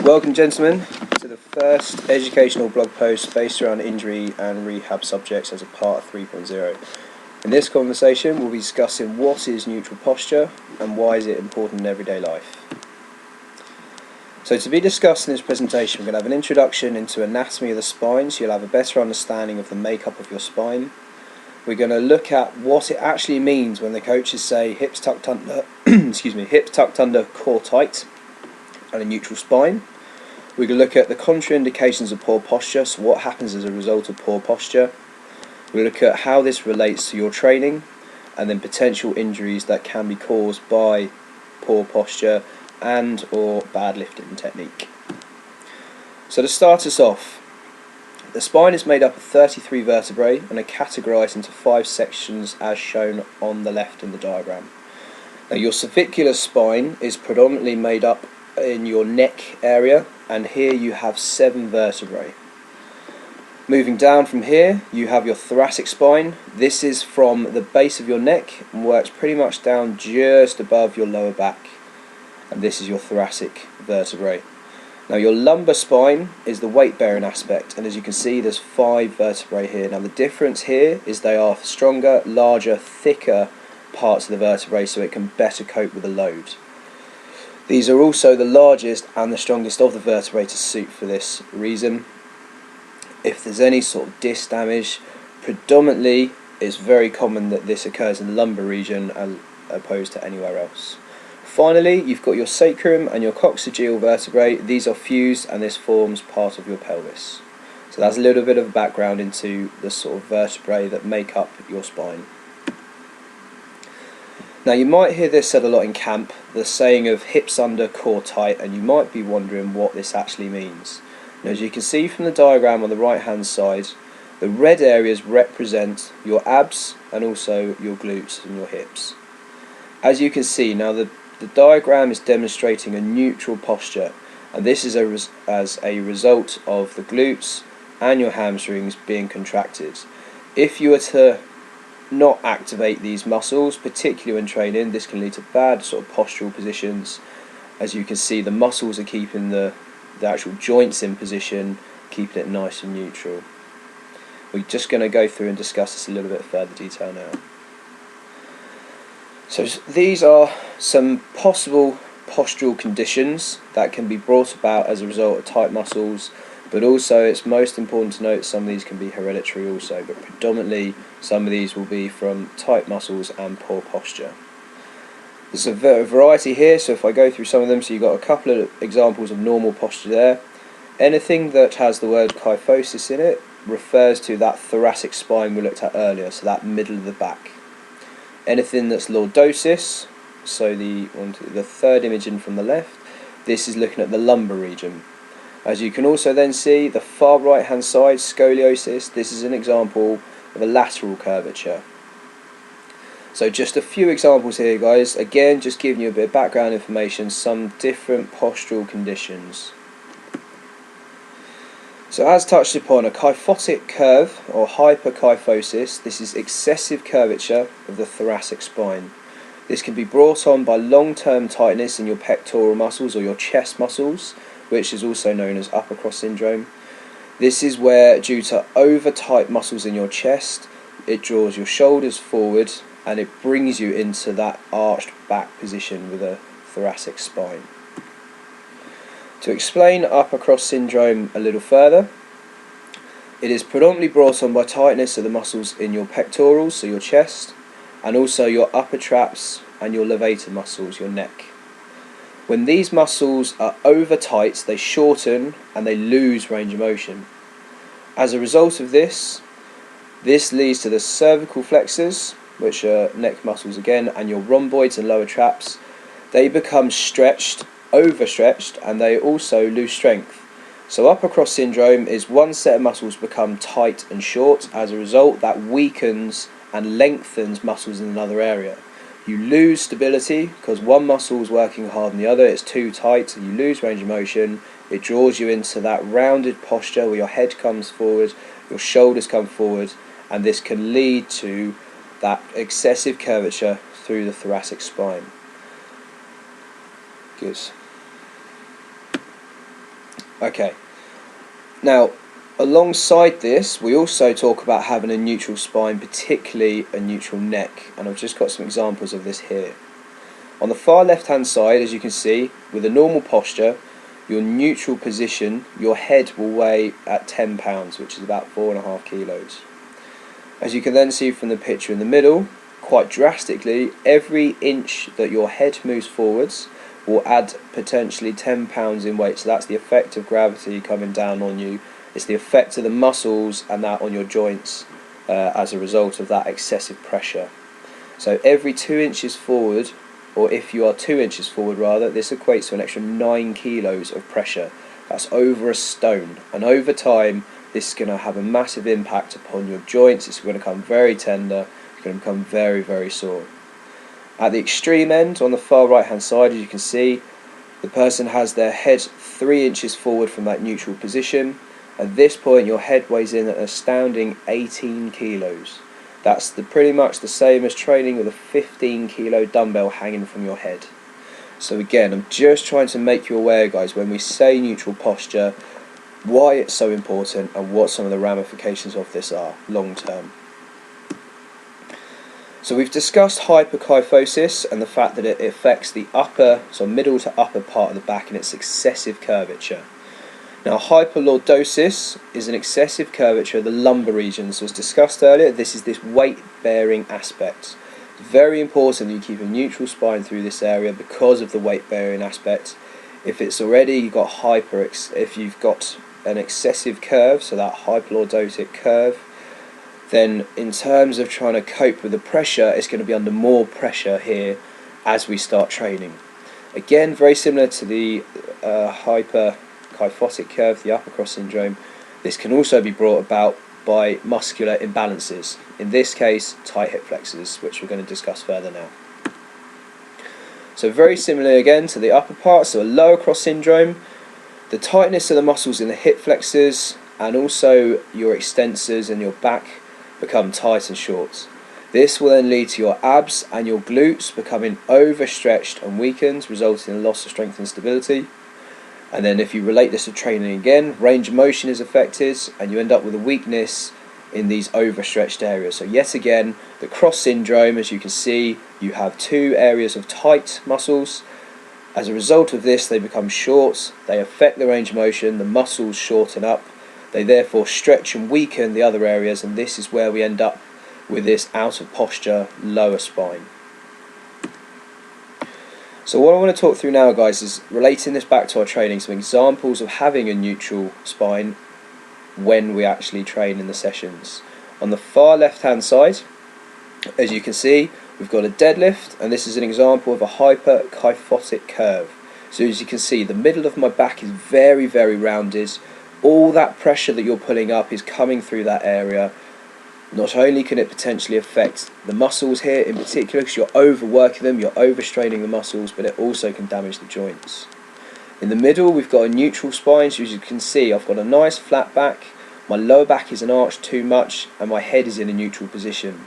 Welcome, gentlemen, to the first educational blog post based around injury and rehab subjects as a part of 3.0. In this conversation, we'll be discussing what is neutral posture and why is it important in everyday life. So to be discussed in this presentation, we're going to have an introduction into anatomy of the spine, so you'll have a better understanding of the makeup of your spine. We're going to look at what it actually means when the coaches say hips tucked under, hips tucked under, core tight, and a neutral spine. We're going to look at the contraindications of poor posture, so what happens as a result of poor posture. We'll look at how this relates to your training, and then potential injuries that can be caused by poor posture and or bad lifting technique. So to start us off, the spine is made up of 33 vertebrae and are categorised into 5 sections as shown on the left in the diagram. Now your cervicular spine is predominantly made up in your neck area, and here you have 7 vertebrae. Moving down from here, you have your thoracic spine. This is from the base of your neck and works pretty much down just above your lower back, and this is your thoracic vertebrae. Now your lumbar spine is the weight bearing aspect, and as you can see there's 5 vertebrae here. Now the difference here is they are stronger, larger, thicker parts of the vertebrae, so it can better cope with the load. These are also the largest and the strongest of the vertebrae to suit for this reason. If there's any sort of disc damage, predominantly it's very common that this occurs in the lumbar region as opposed to anywhere else. Finally, you've got your sacrum and your coccygeal vertebrae. These are fused and this forms part of your pelvis. So that's a little bit of background into the sort of vertebrae that make up your spine. Now you might hear this said a lot in camp, the saying of hips under, core tight, and you might be wondering what this actually means. Now, as you can see from the diagram on the right hand side, the red areas represent your abs and also your glutes and your hips. As you can see now, the diagram is demonstrating a neutral posture, and this is as a result of the glutes and your hamstrings being contracted. If you were to not activate these muscles, particularly when training, this can lead to bad sort of postural positions. As you can see, the muscles are keeping the actual joints in position, keeping it nice and neutral. We're just going to go through and discuss this a little bit further detail now. So these are some possible postural conditions that can be brought about as a result of tight muscles, but also it's most important to note some of these can be hereditary also, but predominantly some of these will be from tight muscles and poor posture. There's a variety here, so if I go through some of them, so you've got a couple of examples of normal posture there. Anything that has the word kyphosis in it refers to that thoracic spine we looked at earlier, so that middle of the back. Anything that's lordosis, so the third image in from the left, this is looking at the lumbar region. As you can also then see, the far right hand side, scoliosis, this is an example of a lateral curvature. So just a few examples here, guys, again just giving you a bit of background information, some different postural conditions. So as touched upon, a kyphotic curve or hyperkyphosis, this is excessive curvature of the thoracic spine. This can be brought on by long-term tightness in your pectoral muscles or your chest muscles, which is also known as upper cross syndrome. This is where, due to over-tight muscles in your chest, it draws your shoulders forward and it brings you into that arched back position with a thoracic spine. To explain upper cross syndrome a little further, it is predominantly brought on by tightness of the muscles in your pectorals, so your chest, and also your upper traps and your levator muscles, your neck. When these muscles are over tight, they shorten and they lose range of motion. As a result of this leads to the cervical flexors, which are neck muscles again, and your rhomboids and lower traps. They become stretched, overstretched, and they also lose strength. So upper cross syndrome is one set of muscles become tight and short. As a result, that weakens and lengthens muscles in another area. You lose stability because one muscle is working harder than the other, it's too tight, so you lose range of motion. It draws you into that rounded posture where your head comes forward, your shoulders come forward, and this can lead to that excessive curvature through the thoracic spine. Good. Okay, now alongside this we also talk about having a neutral spine, particularly a neutral neck, and I've just got some examples of this here. On the far left hand side, as you can see, with a normal posture, your neutral position, your head will weigh at 10 pounds, which is about 4.5 kilos. As you can then see from the picture in the middle, quite drastically, every inch that your head moves forwards will add potentially 10 pounds in weight. So that's the effect of gravity coming down on you. It's the effect of the muscles and that on your joints as a result of that excessive pressure. So every 2 inches forward, or if you are 2 inches forward rather, this equates to an extra 9 kilos of pressure. That's over a stone, and over time this is going to have a massive impact upon your joints. It's going to become very tender, it's going to become very, very sore. At the extreme end, on the far right hand side, as you can see, the person has their head 3 inches forward from that neutral position. At this point your head weighs in at an astounding 18 kilos. That's pretty much the same as training with a 15 kilo dumbbell hanging from your head. So again, I'm just trying to make you aware, guys, when we say neutral posture, why it's so important and what some of the ramifications of this are long term. So we've discussed hyperkyphosis and the fact that it affects the upper, so middle to upper part of the back, and its excessive curvature. Now, hyperlordosis is an excessive curvature of the lumbar region. So as discussed earlier, this is this weight-bearing aspect. It's very important that you keep a neutral spine through this area because of the weight-bearing aspect. If it's already if you've got an excessive curve, so that hyperlordotic curve, then in terms of trying to cope with the pressure, it's going to be under more pressure here as we start training. Again, very similar to the hyperkyphotic curve, the upper cross syndrome. This can also be brought about by muscular imbalances, in this case tight hip flexors, which we're going to discuss further now. So very similar again to the upper part, so a lower cross syndrome, the tightness of the muscles in the hip flexors and also your extensors and your back become tight and short. This will then lead to your abs and your glutes becoming overstretched and weakened, resulting in loss of strength and stability. And then if you relate this to training again, range of motion is affected and you end up with a weakness in these overstretched areas. So yet again, the cross syndrome, as you can see, you have two areas of tight muscles. As a result of this, they become short, they affect the range of motion, the muscles shorten up, they therefore stretch and weaken the other areas, and this is where we end up with this out of posture lower spine. So what I want to talk through now, guys, is relating this back to our training, some examples of having a neutral spine when we actually train in the sessions. On the far left hand side, as you can see, we've got a deadlift, and this is an example of a hyperkyphotic curve. So as you can see, the middle of my back is very, very rounded. All that pressure that you're pulling up is coming through that area. Not only can it potentially affect the muscles here in particular, because you're overworking them, you're overstraining the muscles, but it also can damage the joints. In the middle, we've got a neutral spine, so as you can see, I've got a nice flat back, my lower back isn't arched too much, and my head is in a neutral position.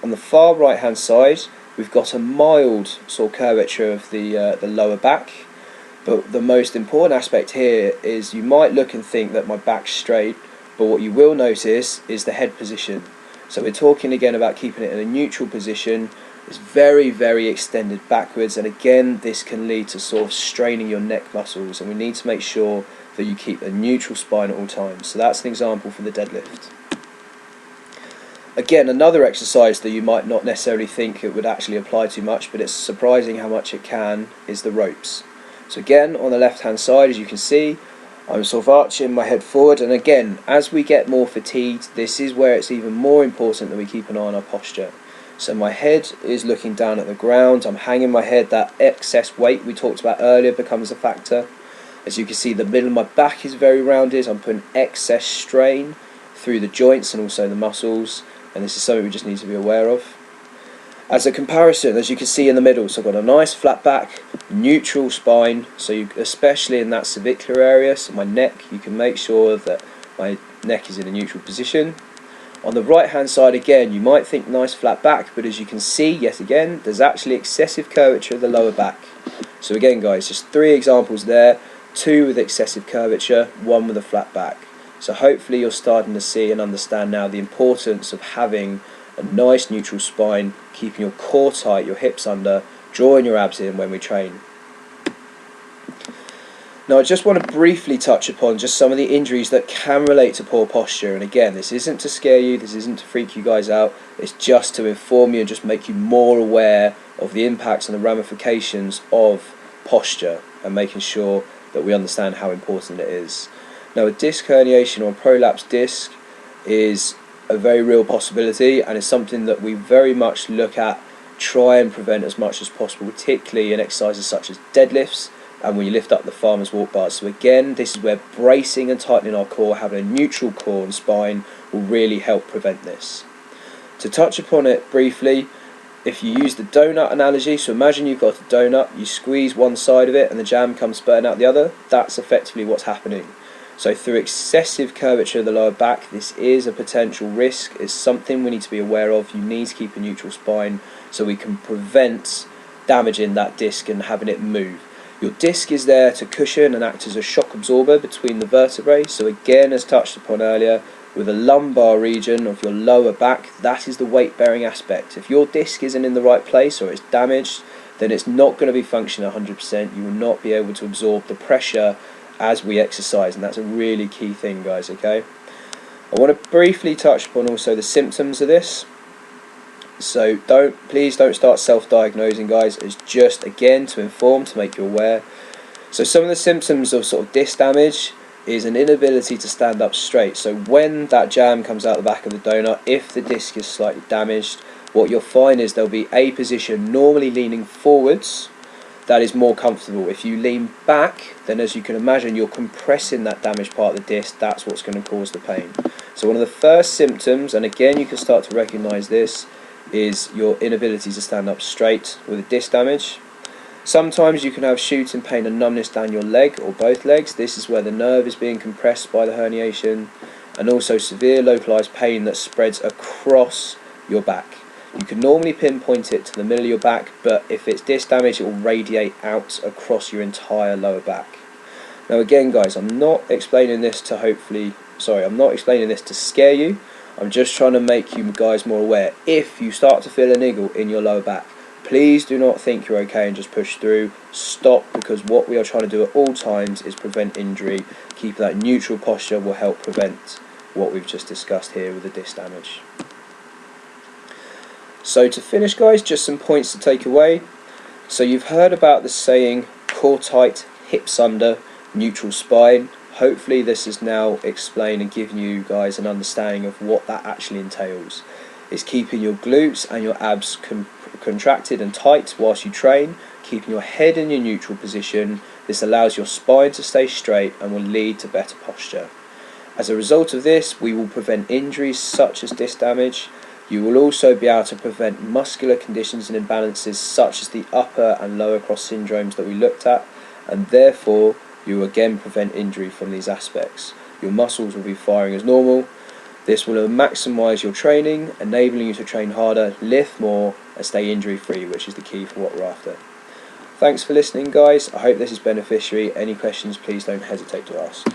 On the far right hand side, we've got a mild sort of curvature of the lower back, but the most important aspect here is you might look and think that my back's straight, but what you will notice is the head position. So we're talking again about keeping it in a neutral position. It's very, very extended backwards, and again this can lead to sort of straining your neck muscles, and we need to make sure that you keep a neutral spine at all times. So that's an example for the deadlift. Again, another exercise that you might not necessarily think it would actually apply too much, but it's surprising how much it can, is the ropes. So again, on the left hand side, as you can see, I'm sort of arching my head forward, and again, as we get more fatigued, this is where it's even more important that we keep an eye on our posture. So my head is looking down at the ground, I'm hanging my head, that excess weight we talked about earlier becomes a factor. As you can see, the middle of my back is very rounded, I'm putting excess strain through the joints and also the muscles, and this is something we just need to be aware of. As a comparison, as you can see in the middle, so I've got a nice flat back, neutral spine, so especially in that cervicular area, so my neck, you can make sure that my neck is in a neutral position. On the right hand side again, you might think nice flat back, but as you can see, yet again, there's actually excessive curvature of the lower back. So again, guys, just three examples there 2 with excessive curvature, 1 with a flat back. So hopefully you're starting to see and understand now the importance of having a nice neutral spine, keeping your core tight, your hips under, drawing your abs in when we train. Now I just want to briefly touch upon just some of the injuries that can relate to poor posture, and again, this isn't to scare you, this isn't to freak you guys out, it's just to inform you and just make you more aware of the impacts and the ramifications of posture and making sure that we understand how important it is. Now a disc herniation or a prolapsed disc is a very real possibility, and it's something that we very much look at, try and prevent as much as possible, particularly in exercises such as deadlifts and when you lift up the farmer's walk bars. So again, this is where bracing and tightening our core, having a neutral core and spine, will really help prevent this. To touch upon it briefly, if you use the donut analogy, so imagine you've got a donut, you squeeze one side of it and the jam comes spurting out the other, that's effectively what's happening. So through excessive curvature of the lower back, this is a potential risk, it's something we need to be aware of. You need to keep a neutral spine so we can prevent damaging that disc and having it move. Your disc is there to cushion and act as a shock absorber between the vertebrae, so again, as touched upon earlier, with the lumbar region of your lower back, that is the weight bearing aspect. If your disc isn't in the right place or it's damaged, then it's not going to be functioning 100%. You will not be able to absorb the pressure as we exercise, and that's a really key thing, guys, okay? I want to briefly touch upon also the symptoms of this. So please don't start self-diagnosing, guys. It's just, again, to inform, to make you aware. So some of the symptoms of sort of disc damage is an inability to stand up straight. So when that jam comes out the back of the donut, if the disc is slightly damaged, what you'll find is there'll be a position, normally leaning forwards, that is more comfortable. If you lean back, then as you can imagine, you're compressing that damaged part of the disc. That's what's going to cause the pain. So one of the first symptoms, and again you can start to recognise this, is your inability to stand up straight with a disc damage. Sometimes you can have shooting pain and numbness down your leg or both legs. This is where the nerve is being compressed by the herniation, and also severe localized pain that spreads across your back. You can normally pinpoint it to the middle of your back, but if it's disc damage, it will radiate out across your entire lower back. Now again, guys, I'm not explaining this to scare you. I'm just trying to make you guys more aware. If you start to feel a niggle in your lower back, please do not think you're okay and just push through. Stop, because what we are trying to do at all times is prevent injury. Keep that neutral posture will help prevent what we've just discussed here with the disc damage. So to finish, guys, just some points to take away. So you've heard about the saying, core tight, hips under, neutral spine. Hopefully this is now explained and giving you guys an understanding of what that actually entails. It's keeping your glutes and your abs contracted and tight whilst you train, keeping your head in your neutral position. This allows your spine to stay straight and will lead to better posture. As a result of this, we will prevent injuries such as disc damage. You will also be able to prevent muscular conditions and imbalances such as the upper and lower cross syndromes that we looked at, and therefore you again prevent injury from these aspects. Your muscles will be firing as normal. This will maximise your training, enabling you to train harder, lift more, and stay injury free, which is the key for what we're after. Thanks for listening, guys. I hope this is beneficial. Any questions, please don't hesitate to ask.